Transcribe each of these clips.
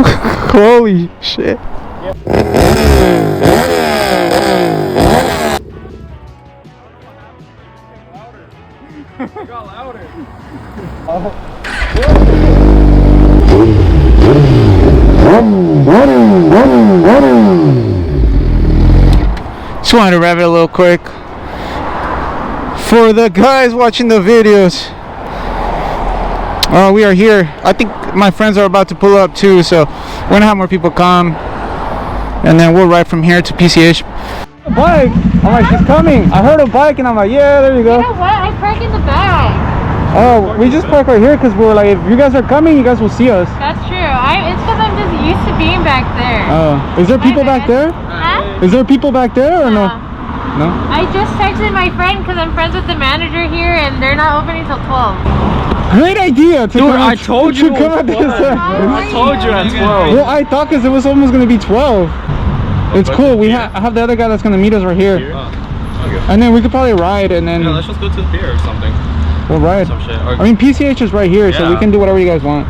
Holy shit. It got louder. Just wanted to rev it a little quick for the guys watching the videos. We are here. I think my friends are about to pull up too, so we're gonna have more people come, and then we'll ride from here to PCH. A bike. I'm like, she's coming. I heard a bike, and I'm like, yeah, there you go. You know what? I park in the back. Oh, we just park right here because we were like, if you guys are coming, you guys will see us. That's true. It's because I'm just used to being back there. Oh, is there people back there? Huh? Is there people back there or no? No? I just texted my friend because I'm friends with the manager here and they're not opening till 12. Great idea to Dude, come I told you to come at this time. I told you at 12. Well, I thought because it was almost going to be 12. It's cool. I have the other guy that's going to meet us right here. Okay. And then we could probably ride and then... Yeah, let's just go to the pier or something. We'll ride. Some shit. I mean, PCH is right here, so we can do whatever you guys want.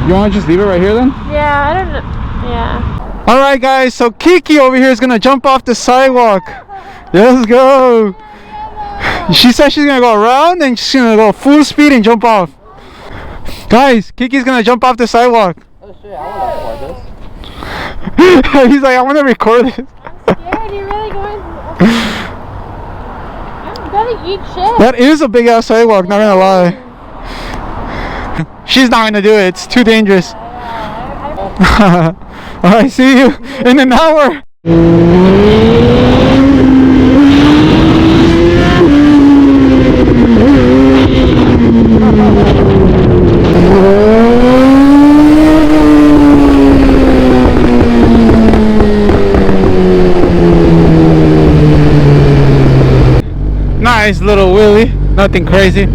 You want to just leave it right here then? Yeah, I don't know. Yeah. Alright guys, so Kiki over here is going to jump off the sidewalk. Let's go. She said she's going to go around and she's going to go full speed and jump off. Guys, Kiki's going to jump off the sidewalk. Oh shit, I want to record this. He's like, I want to record this. I'm scared. You're really going... I'm gonna eat shit. That is a big ass sidewalk, not gonna lie. She's not gonna do it, it's too dangerous. Alright, see you in an hour. Nice little wheelie, nothing crazy.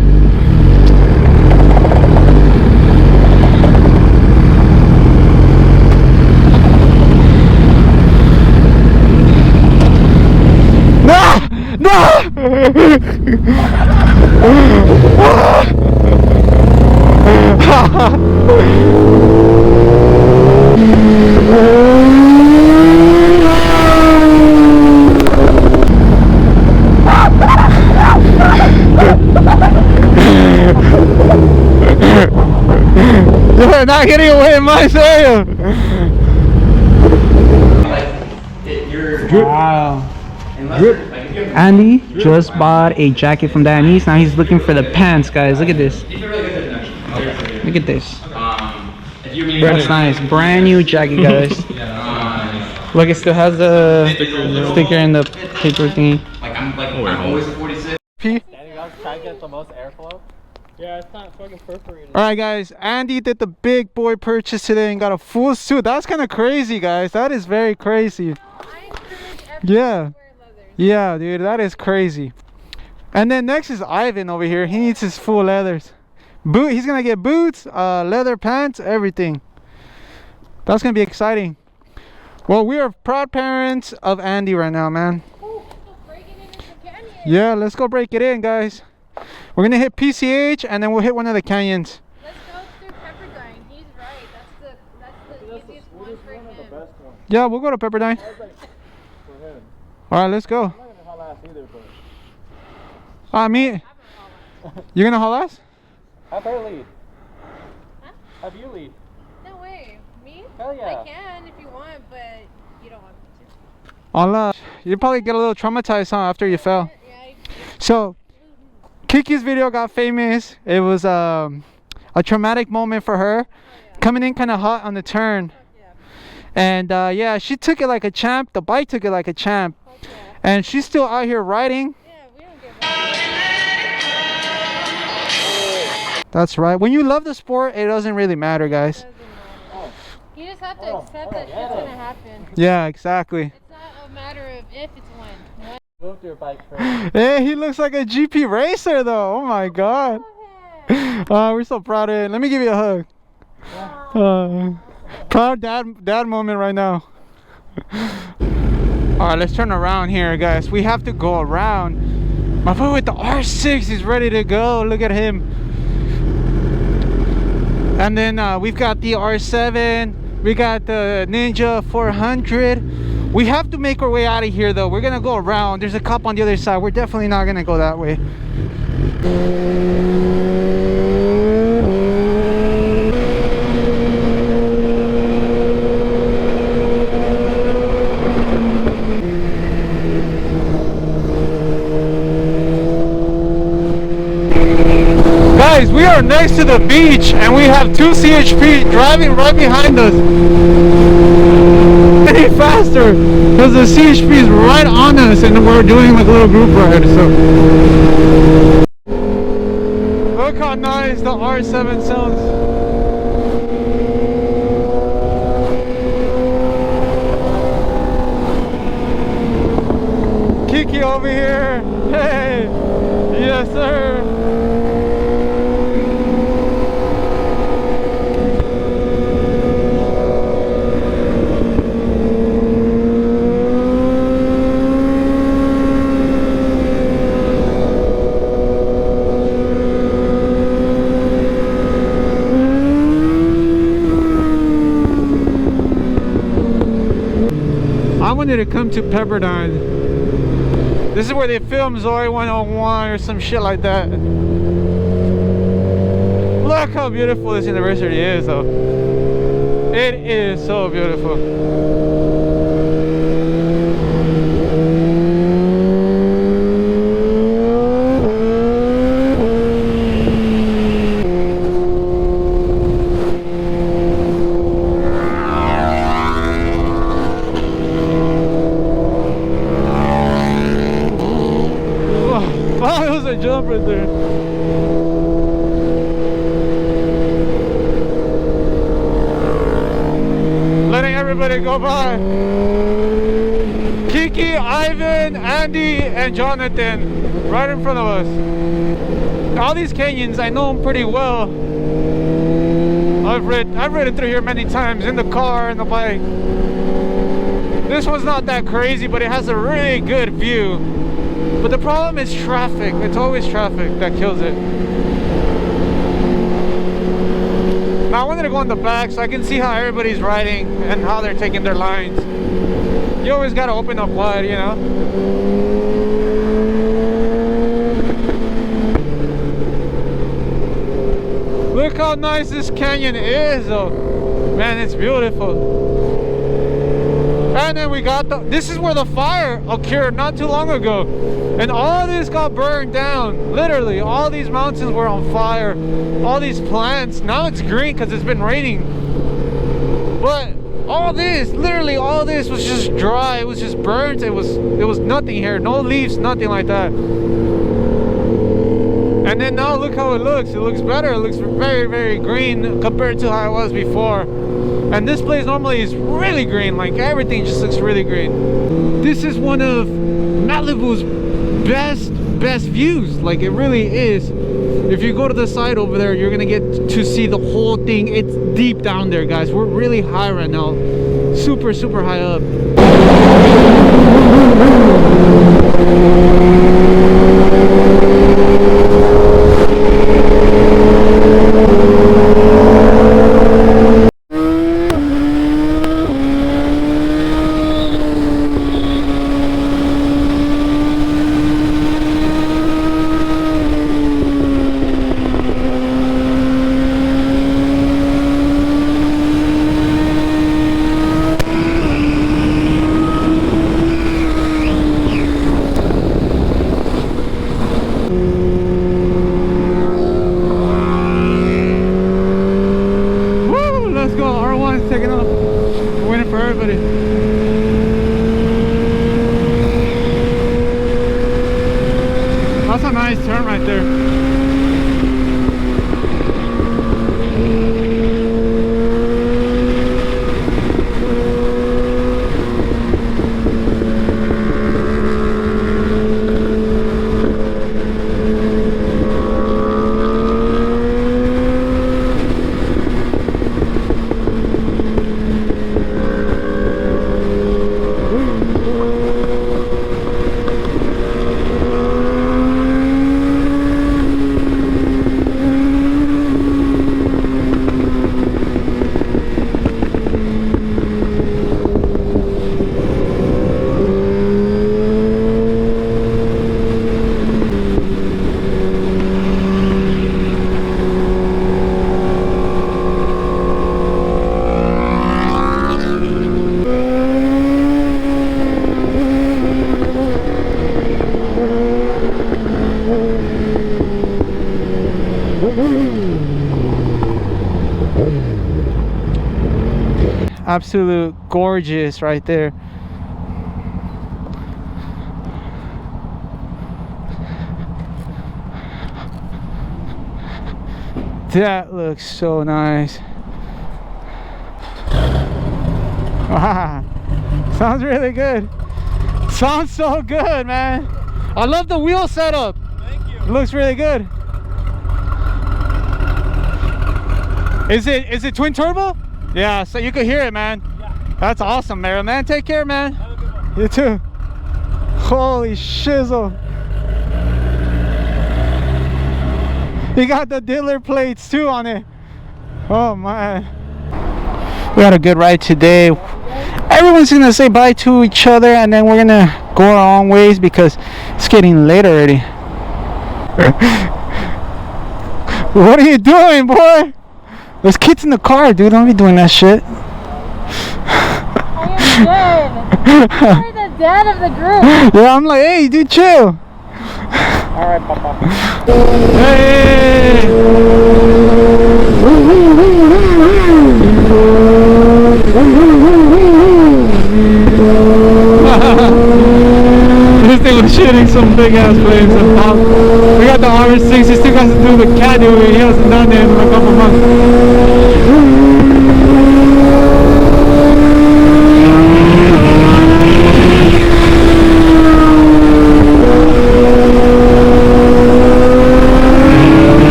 You're not getting away in my sail. Wow. Andy just bought a jacket from Danny's. Now he's looking for the pants, guys. Look at this. Look at this. That's nice. Brand new jacket, guys. Look, it still has the sticker and the paper thingy. I'm always a 46. P. Danny, guys, try to get the most airflow. Yeah, it's not fucking perforated. Alright guys, Andy did the big boy purchase today and got a full suit. That's kind of crazy, guys. That is very crazy. Yeah. Yeah, dude, that is crazy. And then next is Ivan over here. He needs his full leathers. He's gonna get boots, leather pants, everything. That's gonna be exciting. Well, we are proud parents of Andy right now, man. Yeah, let's go break it in, guys. We're gonna hit PCH and then we'll hit one of the canyons. Let's go through Pepperdine. He's right. That's the easiest one for him. Yeah, we'll go to Pepperdine. Alright, let's go. I'm not gonna haul ass either, but... Me. You're gonna haul ass? Have her lead. Huh? Have you lead. No way. Me? Hell yeah. I can if you want, but you don't want me to. Allah. You probably get a little traumatized, huh, after you fell. Yeah, So, Kiki's video got famous. It was a traumatic moment for her. Coming in kind of hot on the turn. And yeah, she took it like a champ. The bike took it like a champ. And she's still out here riding. yeah, we don't give a That's right. When you love the sport, it doesn't really matter, guys. You just have to accept that shit's gonna happen. Yeah, exactly. It's not a matter of if, it's when. Move your bike first. Hey, he looks like a GP racer, though. Oh my God. We're so proud of it. Let me give you a hug. Proud dad moment right now. Alright, let's turn around here, guys. We have to go around. My boy with the R6 is ready to go. Look at him. And then we've got the R7, we got the Ninja 400. We have to make our way out of here though. We're gonna go around. There's a cop on the other side. We're definitely not gonna go that way. Guys, we are next to the beach and we have two CHP driving right behind us. Any faster because the CHP is right on us and we're doing like a little group ride. So look how nice the R7 sounds. Kiki over here. Hey, yes sir. I wanted to come to Pepperdine. This is where they filmed Zoe 101 or some shit like that. Look how beautiful this university is though. It is so beautiful. Wow, it was a jump right there. Letting everybody go by. Kiki, Ivan, Andy, and Jonathan right in front of us. All these canyons, I know them pretty well. I've ridden through here many times in the car and the bike. This one's not that crazy, but it has a really good view. But the problem is traffic. It's always traffic that kills it. Now I wanted to go in the back so I can see how everybody's riding and how they're taking their lines. You always gotta open up wide, you know? Look how nice this canyon is though. Man, it's beautiful. And then we got this is where the fire occurred not too long ago. And all this got burned down. Literally, all these mountains were on fire. All these plants. Now it's green because it's been raining. But all this, literally all this was just dry. It was just burnt. It was nothing here. No leaves, nothing like that. And then now look how it looks. It looks better. It looks very, very green compared to how it was before. And this place normally is really green, like everything just looks really green. This is one of Malibu's best views, like it really is. If you go to the side over there, you're gonna get to see the whole thing. It's deep down there, guys. We're really high right now, super high up. That's a nice turn right there. Absolute gorgeous right there. That looks so nice. Wow. Sounds really good. Sounds so good, man. I love the wheel setup. Thank you. It looks really good. Is it twin turbo? Yeah, so you could hear it, man. Yeah. That's awesome, man. Take care, man. Have a good one. You too. Holy shizzle. You got the dealer plates too on it. Oh man. We had a good ride today. Everyone's gonna say bye to each other and then we're gonna go our own ways because it's getting late already. What are you doing, boy? There's kids in the car, dude. Don't be doing that shit. I am dead. You're the dad of the group. Yeah, I'm like, hey, dude, chill. Alright, Papa. Hey! This thing was shooting some big ass flames and pop. We got the R6, he still has to do the cat doing. He has to